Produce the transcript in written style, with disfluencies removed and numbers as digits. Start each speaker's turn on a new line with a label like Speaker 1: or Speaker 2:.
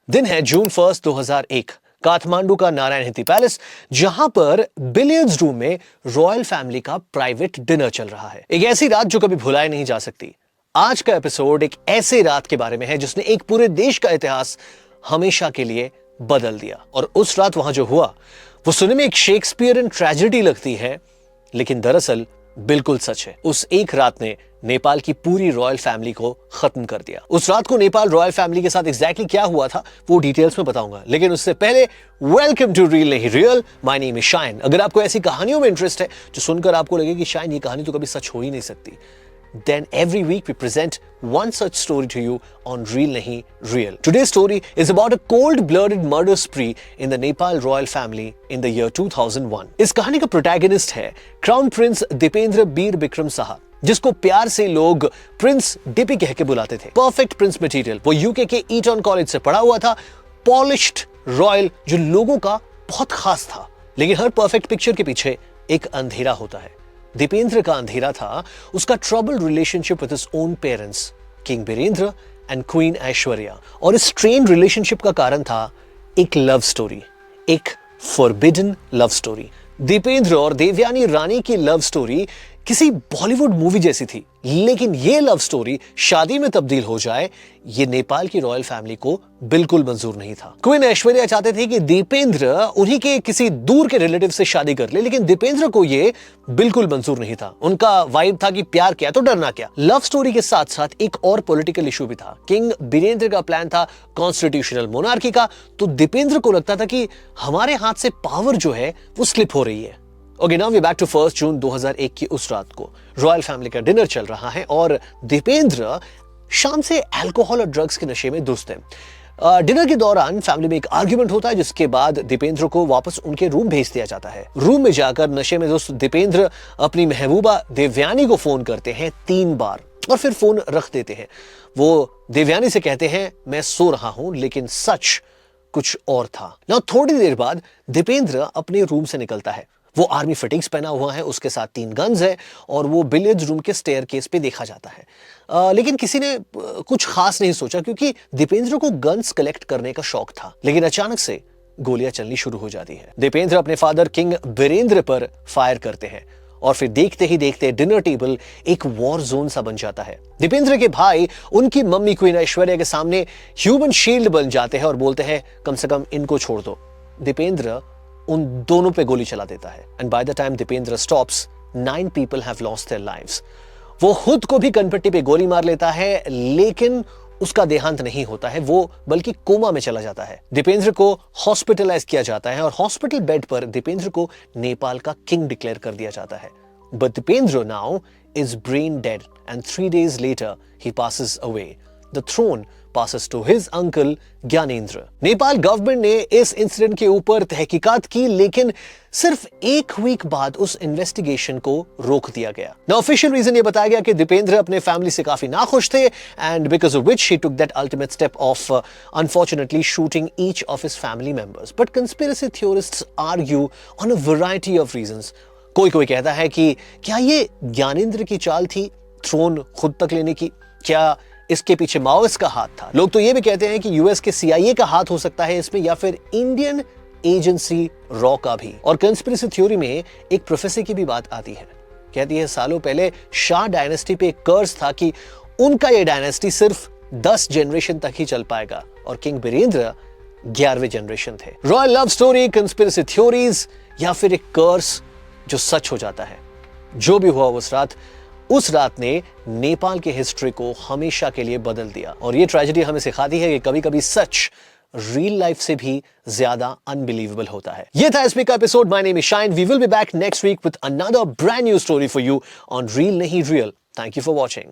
Speaker 1: दिन है जून 1, 2001। काठमांडू का नारायण हिती पैलेस, जहां पर बिलियर्ड्स रूम में रॉयल फैमिली का प्राइवेट डिनर चल रहा है। एक ऐसी रात जो कभी भुलाई नहीं जा सकती। आज का एपिसोड एक ऐसे रात के बारे में है जिसने एक पूरे देश का इतिहास हमेशा के लिए बदल दिया। और उस रात वहां जो हुआ वो सुनने में एक शेक्सपियरन ट्रेजेडी लगती है, लेकिन दरअसल बिल्कुल सच है। उस एक रात ने नेपाल की पूरी रॉयल फैमिली को खत्म कर दिया। उस रात को नेपाल रॉयल फैमिली के साथ एग्जैक्टली क्या हुआ था वो डिटेल्स में बताऊंगा, लेकिन उससे पहले वेलकम टू रियल नहीं real. My name is shine. अगर आपको ऐसी कहानियों में इंटरेस्ट है जो सुनकर आपको लगे कि शाइन ये कहानी तो कभी सच हो ही नहीं सकती, then every week we present one such story to you on Real Nahi Real. Today's story is about a cold-blooded murder spree in the Nepal royal family in the year 2001. इस कहानी का प्रोटैगनिस्ट है crown Prince Dipendra बीर बिक्रम साहा, जिसको प्यार से लोग Prince DP कह के बुलाते थे। Perfect Prince material. वो यूके के ईटन कॉलेज से पढ़ा हुआ था। पॉलिश्ड रॉयल जो लोगों का बहुत खास था। लेकिन हर परफेक्ट पिक्चर के पीछे एक अंधेरा होता है। दीपेंद्र का अंधेरा था उसका troubled relationship with his own parents, king Birendra and queen Aishwarya. और इस स्ट्रेन्ड रिलेशनशिप का कारण था एक लव स्टोरी, एक फॉरबिडन लव स्टोरी। दीपेंद्र और देवयानी रानी की लव स्टोरी किसी बॉलीवुड मूवी जैसी थी, लेकिन यह लव स्टोरी शादी में तब्दील हो जाए ये नेपाल की रॉयल फैमिली को बिल्कुल मंजूर नहीं था। क्वीन ऐश्वर्या चाहते थे कि दीपेंद्र उन्हीं के किसी दूर के रिलेटिव से शादी कर ले, लेकिन दीपेंद्र को यह बिल्कुल मंजूर नहीं था। उनका वाइब था कि प्यार क्या तो डरना क्या। लव स्टोरी के साथ साथ एक और पॉलिटिकल इशू भी था। किंग बीरेंद्र का प्लान था कॉन्स्टिट्यूशनल मोनार्की का, तो दीपेंद्र को लगता था कि हमारे हाथ से पावर जो है वो स्लिप हो रही है। Okay, now we back to 1 June 2001 की उस रात को रॉयल फैमिली का डिनर चल रहा है और दीपेंद्र शाम से अल्कोहल और ड्रग्स के नशे में धुस्त है। डिनर के दौरान फैमिली में एक आर्ग्यूमेंट होता है, जिसके बाद दीपेंद्र को वापस उनके रूम भेज दिया जाता है। रूम में जाकर नशे में दोस्त दीपेंद्र अपनी महबूबा देवयानी को फोन करते हैं 3 बार और फिर फोन रख देते हैं। वो देवयानी से कहते हैं मैं सो रहा हूं, लेकिन सच कुछ और था। ना थोड़ी देर बाद दीपेंद्र अपने रूम से निकलता है। वो आर्मी फिटिंग्स पहना हुआ है, उसके साथ 3 गन्स है और वो बिलियर्ड्स रूम के स्टेयरकेस पे देखा जाता है। लेकिन किसी ने कुछ खास नहीं सोचा, क्योंकि दीपेंद्र को गन्स कलेक्ट करने का शौक था। लेकिन अचानक से गोलियां चलनी शुरू हो जाती है। दीपेंद्र अपने फादर किंग बीरेंद्र पर फायर करते हैं और फिर देखते ही देखते डिनर टेबल एक वॉर जोन सा बन जाता है। दीपेंद्र के भाई उनकी मम्मी क्वीन ऐश्वर्या के सामने ह्यूमन शील्ड बन जाते हैं और बोलते हैं कम से कम इनको छोड़ दो। दीपेंद्र उन दोनों पे गोली चला देता है and by the time Dipendra stops 9 people have lost their lives. वो खुद को भी कनपट्टी पे गोली मार लेता है, लेकिन उसका देहांत नहीं होता है, वो बल्कि कोमा में चला जाता है। दीपेंद्र को हॉस्पिटलाइज किया जाता है और हॉस्पिटल बेड पर दीपेंद्र को नेपाल का किंग डिक्लेयर कर दिया जाता है। But Dipendra now is brain dead and 3 days later he passes away. The throne passes to his uncle Gyanendra. Nepal government ने इस इंसिडेंट के ऊपर तहकीकात की, लेकिन सिर्फ 1 वीक बाद उस इन्वेस्टिगेशन को रोक दिया गया। ना ऑफिशियल रीजन ये बताया गया कि दीपेंद्र अपने फैमिली से काफी नाखुश थे and because of which he took that ultimate step of unfortunately shooting each of his family members. But conspiracy थ्योरिस्ट्स argue on a variety of reasons. कोई कहता है कि क्या ये ज्ञानेंद्र की चाल थी थ्रोन खुद तक लेने की? क्या इसके पीछे माओइस्ट का हाथ था? लोग तो ये भी कहते हैं कि यूएस के CIA का हाथ हो सकता है इसमें, या फिर इंडियन एजेंसी रॉ का भी। और कंस्पिरेसी थ्योरी में एक प्रोफेसर की भी बात आती है। कहती है सालों पहले शाह डायनेस्टी पे एक कर्ज था कि उनका ये डायनेस्टी सिर्फ 10 जनरेशन तक ही चल पाएगा और किंग बीरेंद्र 11वें जनरेशन थे। Royal love story, conspiracy theories या फिर एक कर्ज जो सच हो जाता है। जो भी हुआ उस रात ने नेपाल के हिस्ट्री को हमेशा के लिए बदल दिया। और ये ट्रेजेडी हमें सिखाती है कि कभी-कभी सच रियल लाइफ से भी ज्यादा अनबिलीवेबल होता है। ये था इस वीक का episode. My name is Shine. We will be back next week with another brand new story for you on real नहीं real. Thank you for watching.